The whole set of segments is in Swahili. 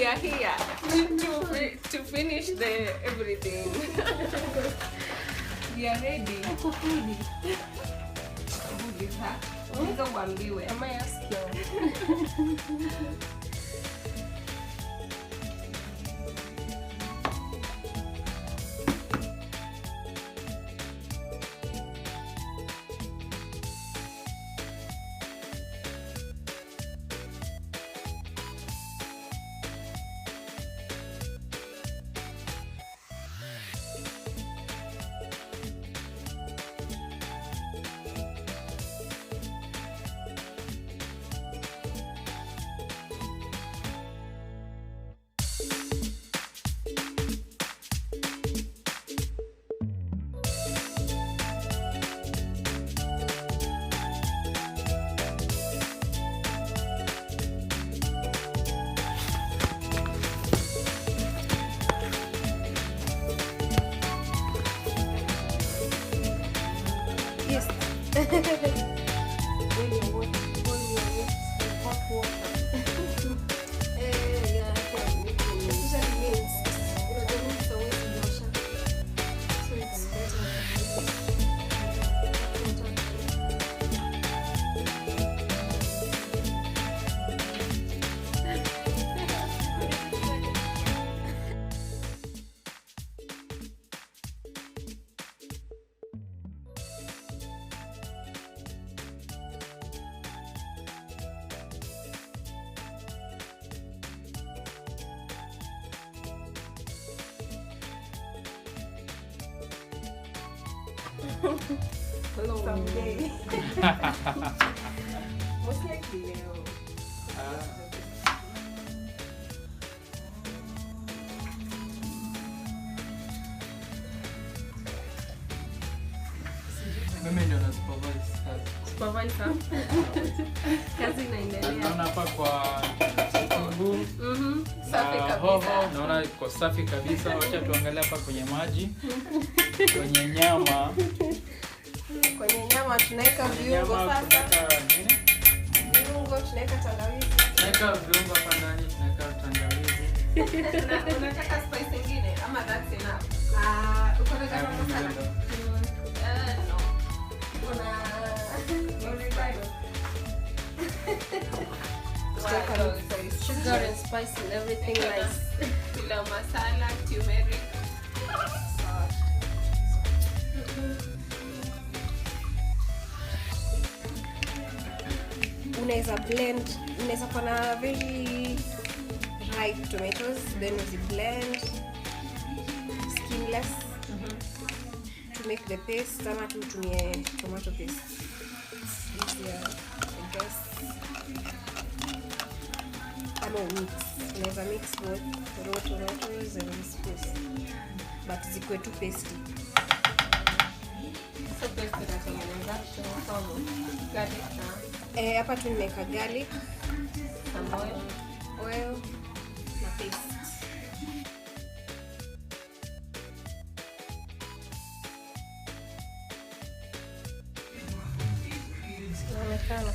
are here to finish the everything. We are ready. Uliza uambiwe. Am I asking? Yes. Someday. Most likely leo. Mimi ndio na Supervisor. Kazi inaendelea. Naona hapa kwa kitunguu. Safi kabisa. Hoho, naona iko safi kabisa. Wacha tuangalie hapa kwenye maji. Kwenye nyama. Kwenye nyama tunaweka viungo sasa. Viungo tunaweka tangawizi. Tunaweka viungo hapa ndani, tunaweka tangawizi. Unataka spice nyingine ama that's enough? Uko na garam masala? No. Sugar and spice and everything nice. Pilau masala, turmeric. Unaweza blend, unaweza kuwa na very ripe tomatoes, then uzi blend skinless to make the paste, ama tu tumie tomato paste. Easier, I guess. Ama mix, unaweza mix both raw tomatoes and this paste, but zikuwe tu pasty. So paste tunatengeneza garlic na hapa tu nimeweka garlic, some oil na paste. Inaonekana.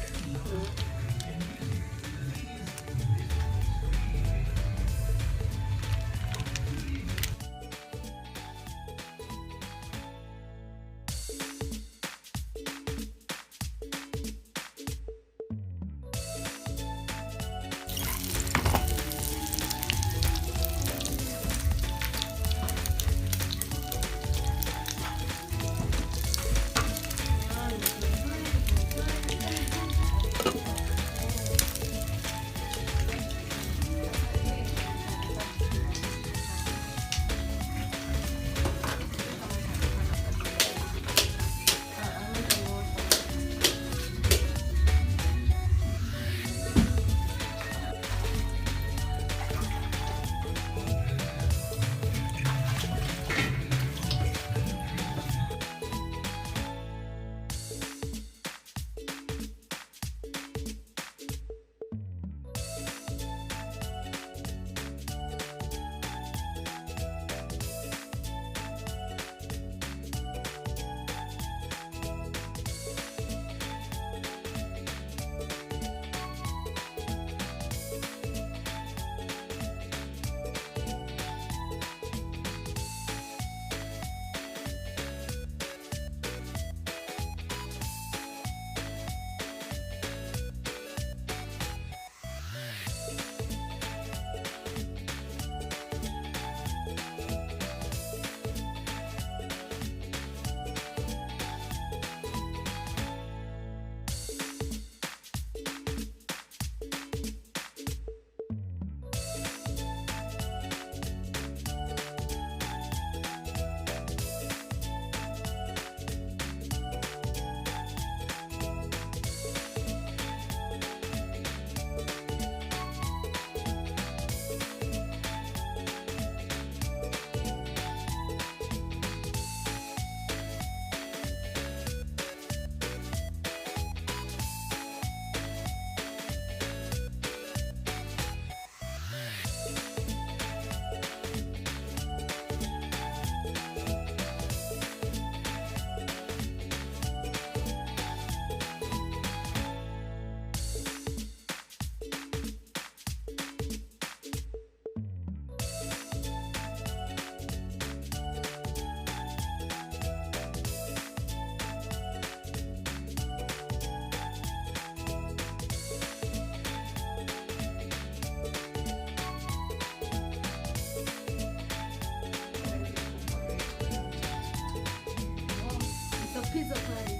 pizza party.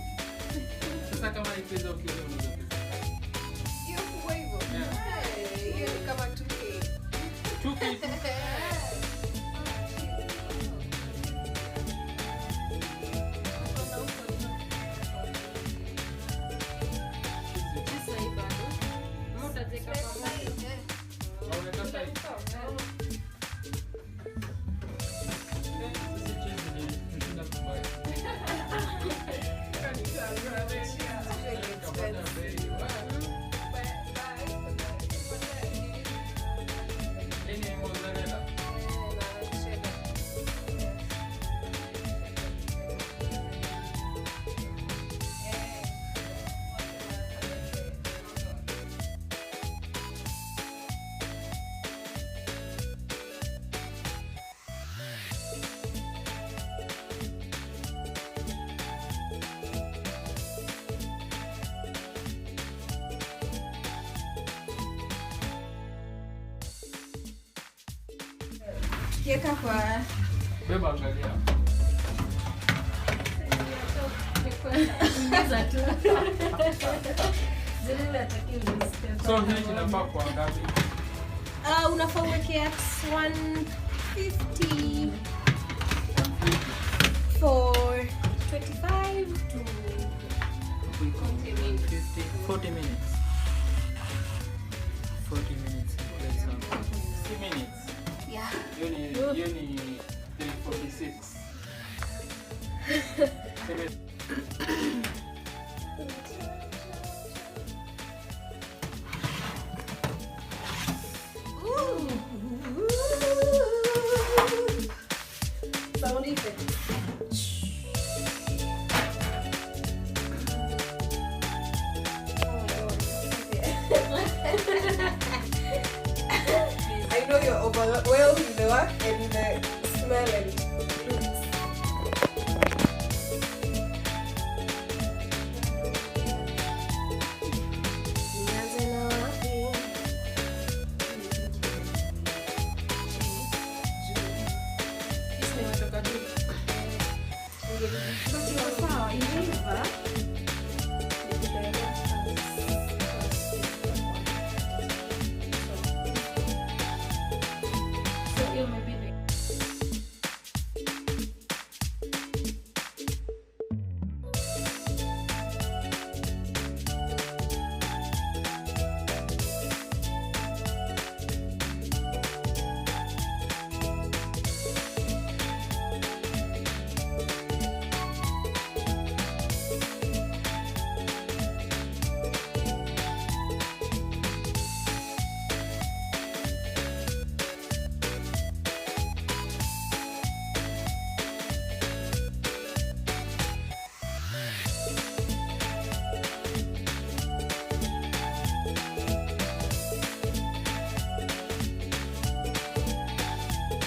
Sasa kama ni pizza ukiuza unaweza pizza. Hiyo kubwa hivyo. Hiyo ni kama 2K. 2K. Kuna huko Ukiweka kwa Beba angalia. So hii inafaa kwa ngapi? Unafaa uweke at 150 for 25 to 40 minutes. 40 minutes. 60 minutes. yeah. Hiyo ni 346. Sound effect. I know you're overwhelmed with the work and the smell and looks. Sawa, imeiva.